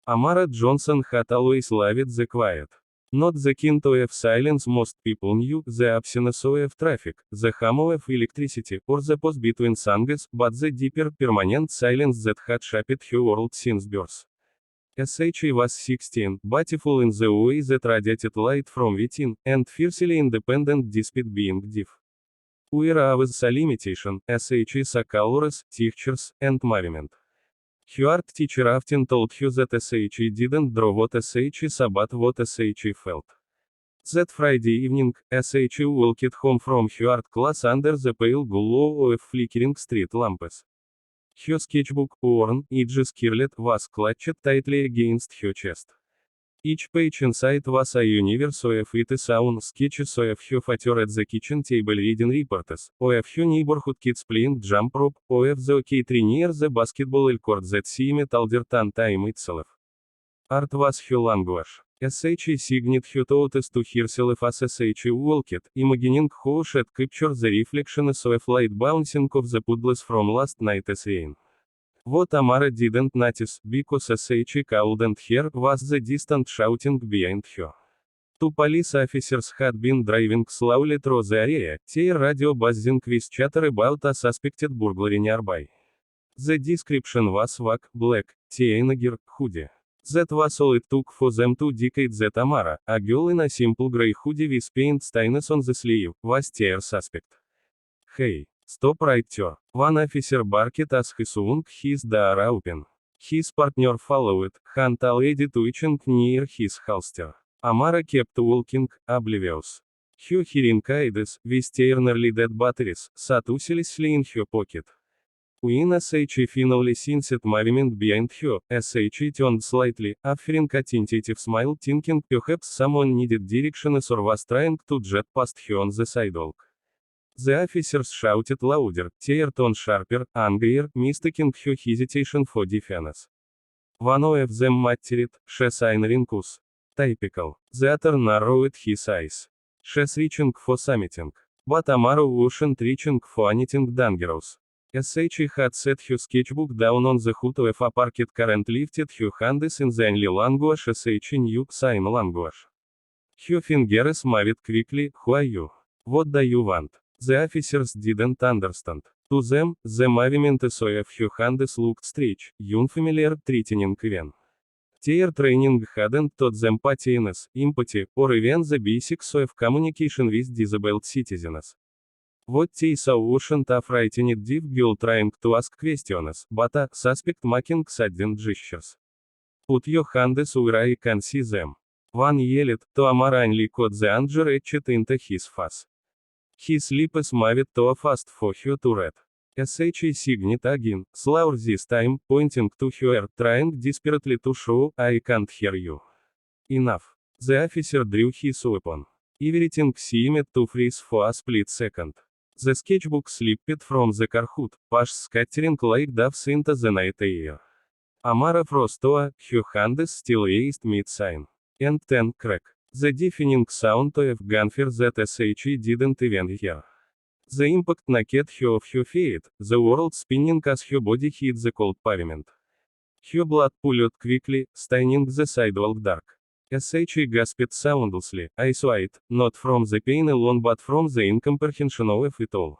Amara Johnson had always loved the quiet. Not the kind of silence most people knew, the absence of traffic, the hum of electricity, or the pause between songs, but the deeper, permanent silence that had shaped her world since birth. She was 16, beautiful in the way that radiated light from within, and fiercely independent despite being deaf. Whereas a limitation, she saw colors, textures, and movement. Her art teacher often told her that she didn't draw what she saw but what she felt. That Friday evening, she walked home from her art class under the pale glow of flickering street lamps. Her sketchbook, worn, edges curled, was clutched tightly against her chest. Each page inside was a universe of its own, sketches of her father at the kitchen table reading reports, of her neighborhood kids playing jump rope, of the hockey tree near the basketball court that seemed older than time itself. Art was her language. She signed her thoughts to herself as she walked, imagining how she had captured the reflections of light bouncing off the puddles from last night's rain. What Amara didn't notice, because she couldn't hear, was the distant shouting behind her. Two police officers had been driving slowly through the area, their radio buzzing with chatter about a suspected burglary nearby. The description was vague, black, teenager, hoodie. That was all it took for them to indicate that Amara, a girl in a simple grey hoodie with paint stains on the sleeve, was their suspect. Hey! Stop right there. One officer barked as he swung his door open. His partner followed, hand already twitching near his holster. Amara kept walking, oblivious. Her hearing aids, with their nearly dead batteries, sat uselessly in her pocket. When she finally sensed movement behind her, she turned slightly, offering a tentative smile, thinking perhaps someone needed directions or was trying to jet past her on the sidewalk. The officers shouted louder, their tone sharper, angrier, mistaking her hesitation for defense. One of them muttered, "She's ignoring us." Typical. The other narrowed his eyes. She's reaching for something. But Amara wasn't reaching for anything dangerous. She had set her sketchbook down on the hood of a parked car and lifted her hands in the only language she knew, sign language. Her fingers moved quickly. "Who are you? What do you want?" The officers didn't understand. To them, the movements of her hands looked strange, unfamiliar, threatening even. Their training hadn't taught them patience, empathy, or even the basics of communication with disabled citizens. What they saw wasn't a frightened deaf girl trying to ask questions, but a suspect making sudden gestures. "Put your hands where I can see them." One yelled, to Amara only caught the anger etched into his face. His lips moved too fast for her to read. She signed again, slower this time, pointing to her, trying desperately to show, "I can't hear you." Enough. The officer drew his weapon. Everything seemed to freeze for a split second. The sketchbook slipped from the car hood, pages scattering like doves into the night air. Amara froze to her hands still raised mid-sign. And then, crack. The deafening sound of gunfire that she didn't even hear. The impact knocked her off her feet, the world spinning as her body hit the cold pavement. Her blood pooled quickly, staining the sidewalk dark. She gasped soundlessly, eyes wide, not from the pain alone but from the incomprehension of it all.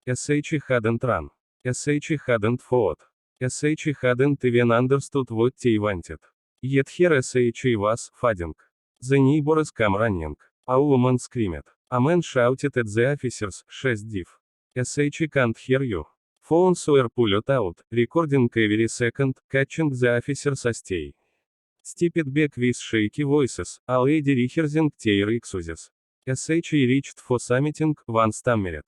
She hadn't run. She hadn't fought. She hadn't even understood what they wanted. Yet here she was, fighting. The neighbors came running. A woman screamed. A man shouted at the officers, "She's deaf. She can't hear you." Phones were pulled out, recording every second, catching the officers as they stepped back with shaky voices, already rehearsing their excuses. She reached for something, one stammered.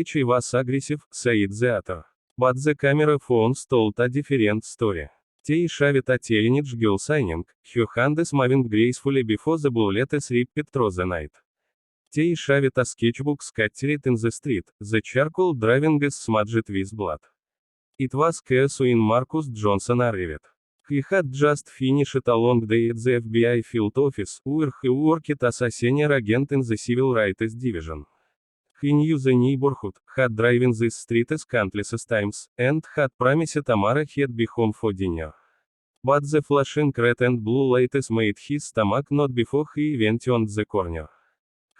She was aggressive, said the other. But the camera phones told a different story. They showed a teenage girl signing, her hands moving gracefully before the bullets ripped through the night. They showed a sketchbook scattered in the street, the charcoal drawings smudged with blood. It was chaos when Marcus Johnson arrived. He had just finished a long day at the FBI field office, where he worked as a senior agent in the Civil Rights Division. He knew the neighborhood, had driven these streets countless times, and had promised Amara he'd be home for dinner. But the flashing red and blue lights made his stomach not before he went on the corner.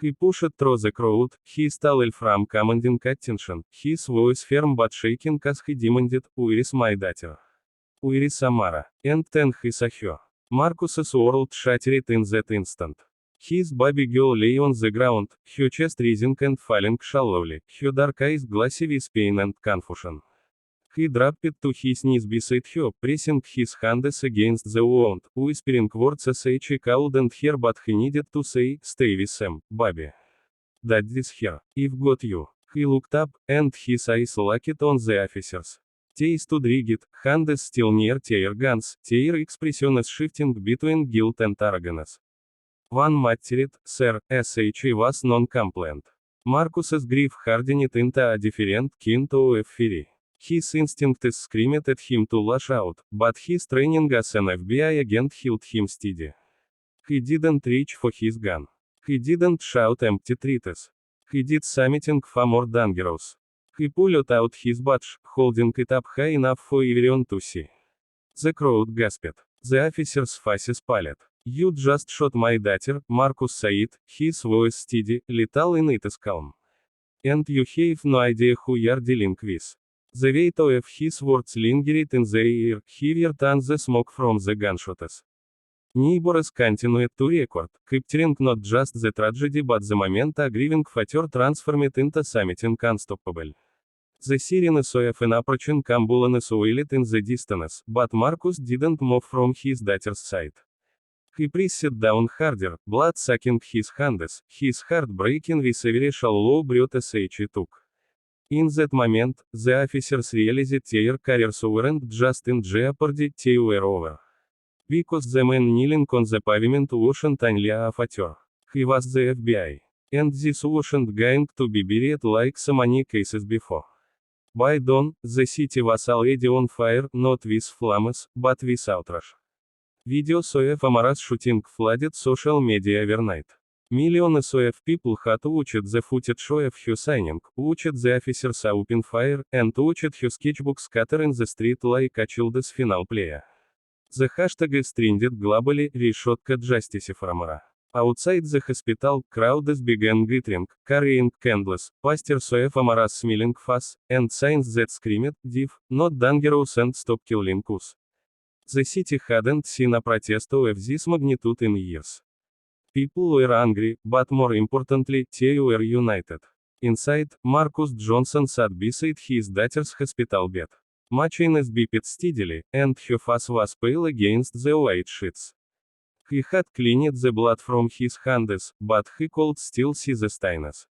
He pushed through the crowd, his tall from commanding attention, his voice firm but shaking as he demanded, "Where is my daughter? Where is Samara?" And then he saw her. Marcus's world shattered in that instant. His baby girl lay on the ground, her chest rising and falling shallowly, her dark eyes glassy with pain and confusion. He dropped to his knees beside her, pressing his hands against the wound, whispering words as he couldn't hear but he needed to say, "Stay with Sam, baby. Daddy's here. I've got you." He looked up, and his eyes locked on the officers. They stood rigid, hands still near their guns, their expressions shifting between guilt and arrogance. One muttered, "Sir," as he was non-compliant. Marcus's grief hardened into a different kind of fury. His instincts screamed at him to lash out, but his training as an FBI agent held him steady. He didn't reach for his gun. He didn't shout empty threats. He did something far more dangerous. He pulled out his badge, holding it up high enough for everyone to see. The crowd gasped. The officer's faces paled. "You just shot my daughter," Marcus said, his voice steady, lethal in its calm. "And you have no idea who you're dealing with." The weight of his words lingered in the air, heavier than the smoke from the gunshots. Neighbors continued to record, capturing not just the tragedy but the moment a grieving father transformed into something unstoppable. The sirens of an approaching ambulance wailed in the distance, but Marcus didn't move from his daughter's side. He pressed down harder, blood sucking his hands, his heart breaking with every shallow breath as he took. In that moment, the officers realized their careers weren't just in jeopardy, they were over. Because the man kneeling on the pavement wasn't only a father. He was the FBI. And this wasn't going to be buried like so many cases before. By dawn, the city was already on fire, not with flames, but with outrage. Videos of Amara's shooting flooded social media overnight. Millions of people had watched the footage of her signing, watched the officers open fire, and watched her sketchbook scatter in the street like a child's final play. The hashtag is trended globally, "Решетка justice for Amara." Outside the hospital, crowds began gathering, carrying candles, posters of Amara's smiling face, and signs that screamed, "Div, not dangerous and stop killing us." The city hadn't seen a protest of this magnitude in years. People were angry, but more importantly, they were united. Inside, Marcus Johnson sat beside his daughter's hospital bed. Machines beeped steadily, and her face was pale against the white sheets. He had cleaned the blood from his hands, but he could still see the stains.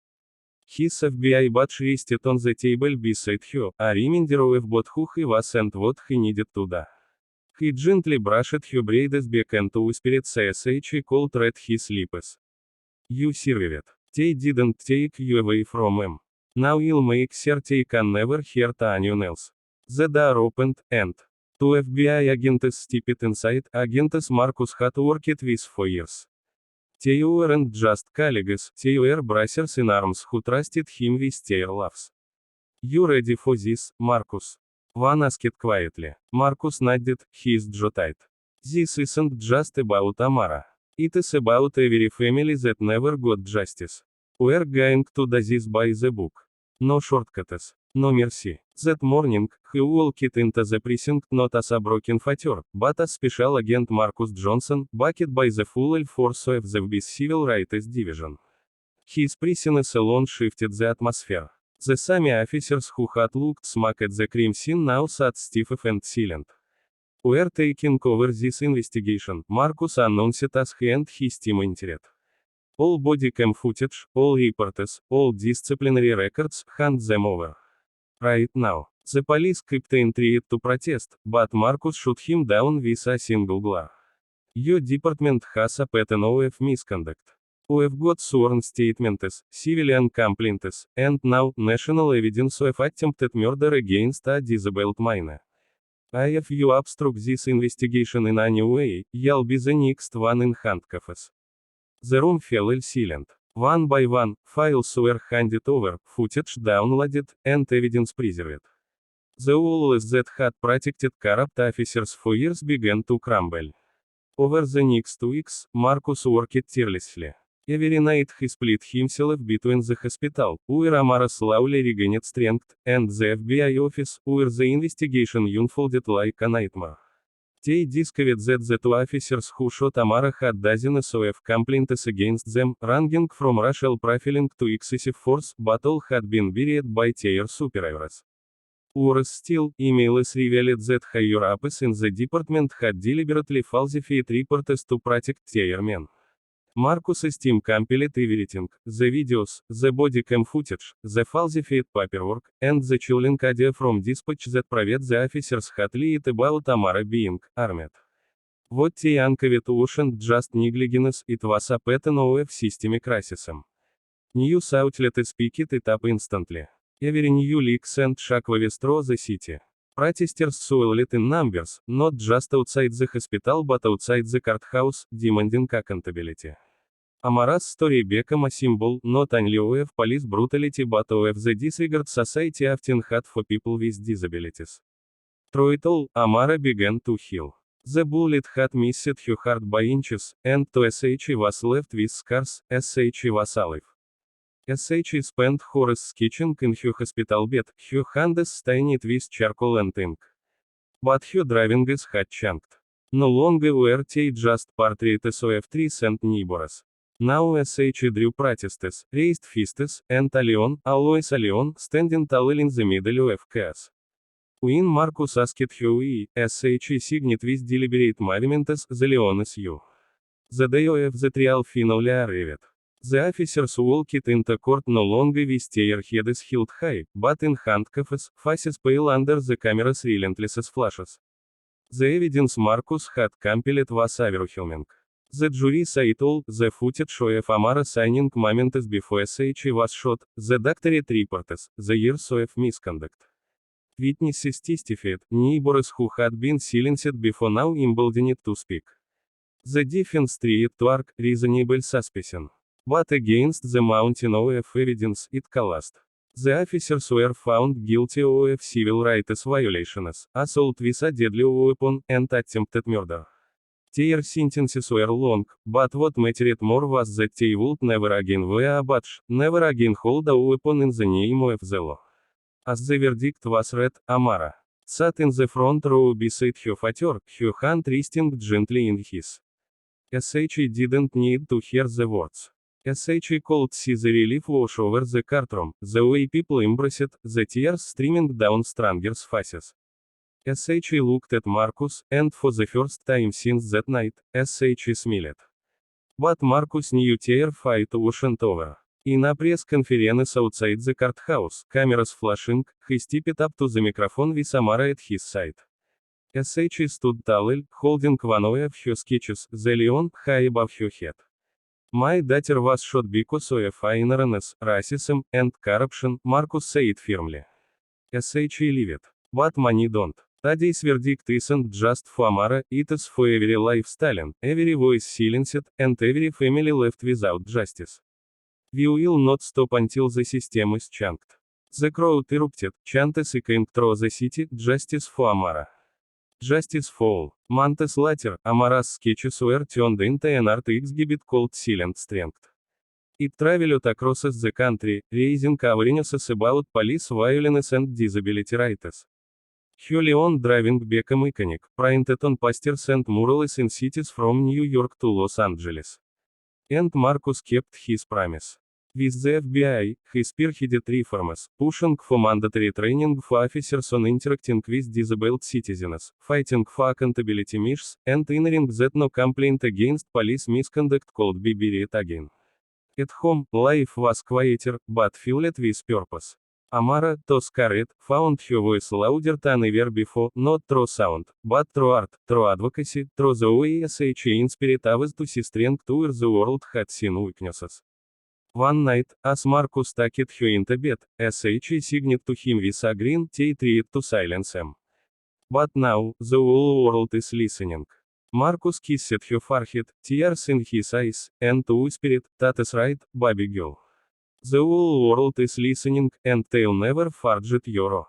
His FBI badge rested on the table beside her, a reminder of both who he was and what he needed to do. He gently brushed her braids back and whispered as he could read his lips. "You survived. They didn't take you away from him. Now I'll make sure they can never hurt anyone else." The door opened, and two FBI agents stepped inside, agents Marcus had worked with for years. They weren't just colleagues, they were brothers in arms who trusted him with their lives. "You ready for this, Marcus?" One asked quietly. Marcus nodded, his jaw tight. "This isn't just about Amara. It is about every family that never got justice. We're going to do this by the book. No shortcuts. No mercy." That morning, he walked into the precinct not as a broken father, but as Special Agent Marcus Johnson, backed by the full force of the FBI's Civil Rights Division. His presence alone shifted the atmosphere. The same officers who had looked smack at the crime scene now sat stiff and silent. "We're taking over this investigation," Marcus announced as he and his team entered. "All body cam footage, all reports, all disciplinary records, hand them over. Right now." The police captain tried to protest, but Marcus shot him down with a single glare. "Your department has a pattern of misconduct. We've got sworn statements, civilian complaints, and now national evidence of attempted murder against a disabled minor. If you obstruct this investigation in any way, you'll be the next one in handcuffs." The room fell silent. One by one, files were handed over, footage downloaded, and evidence preserved. The walls that had protected corrupt officers for years began to crumble. Over the next weeks, Marcus worked tirelessly. Every night he split himself between the hospital, where Amara slowly regained strength, and the FBI office, where the investigation unfolded like a nightmare. They discovered that the two officers who shot Amara had dozens of complaints against them, ranging from racial profiling to excessive force, but all had been buried by their superiors. Worse still, emails revealed that higher-ups in the department had deliberately falsified reports to protect their men. Marcus's team compiled everything: the videos, the body cam footage, the falsified paperwork, and the chilling audio from dispatch that proved the officers had lied about Amara being armed. What they uncovered wasn't just negligence, it was a pattern of systemic racism. News outlets picked it up instantly. Every new leak sent shockwaves through the city. Protesters swelled in numbers, not just outside the hospital but outside the courthouse, demanding accountability. Amara's story became a symbol, not only of police brutality but of the disregard society often had for people with disabilities. Through it all, Amara began to heal. The bullet had missed her heart by inches, and to SH was left with scars. SH was alive. SH spent hours sketching in her hospital bed, her hands stained with charcoal and ink. But her drawings had changed. No longer were they just portraits of trees and neighbors. Now SH drew protests, raised fists, and always alone, standing tall in the middle of chaos. When Marcus asked her why, SH signed with deliberate movements, the leones you. The day of the trial finally arrived. The officers walked into court no longer with their heads held high, but in handcuffs, faces pale under the camera's relentless flashes. The evidence Marcus had compiled was overwhelming. The jury saw it all: the footage of Amara signing moments before SH was shot, the doctorate reports, the years of misconduct. Witnesses testified, neighbors who had been silenced before now emboldened to speak. The defense tried to argue reasonable suspicion. But against the mountain of evidence, it collapsed. The officers were found guilty of civil rights violations, assault with a deadly weapon, and attempted murder. Their sentences were long, but what mattered more was that they would never again wear a badge, never again hold a weapon in the name of the law. As the verdict was read, Amara sat in the front row beside her father, her hand resting gently in his. SH didn't need to hear the words. SH could see the relief wash over the courtroom, the way people embraced, the tears streaming down strangers' faces. SH looked at Marcus, and for the first time since that night, SH smiled. But Marcus knew their fight wasn't over. In a press conference outside the courthouse, cameras flashing, he stepped up to the microphone with Amara at his side. SH stood tall, holding one of her sketches, the leon, high above her head. My daughter was shot because of ignorance, racism, and corruption, Marcus said firmly. SH lived. But money don't. Today's verdict isn't just for Amara, it is for every life stolen, every voice silenced, and every family left without justice. We will not stop until the system is changed. The crowd erupted, chants echoing through the city: justice for Amara. Justice for all. Months later, Amara's sketches were turned into an art exhibit called Silent Strength. It traveled across the country, raising awareness about police violence and disability rights. Her leon driving became iconic, printed on posters and murals in cities from New York to Los Angeles. And Marcus kept his promise. With the FBI, he spearheaded reforms, pushing for mandatory training for officers on interacting with disabled citizens, fighting for accountability measures, and ensuring that no complaint against police misconduct could be buried again. At home, life was quieter, but filled with purpose. Amara, though scarred, found her voice louder than ever before, not through sound, but through art, through advocacy, through the way SH inspired others to see strength where the world had seen weaknesses. One night, as Marcus tucked her into bed, SH signed to him with a grin. They tried to silence him. But now, the whole world is listening. Marcus kissed her forehead, tears in his eyes, and whispered, "That's right, baby girl. The whole world is listening, and they'll never forget your."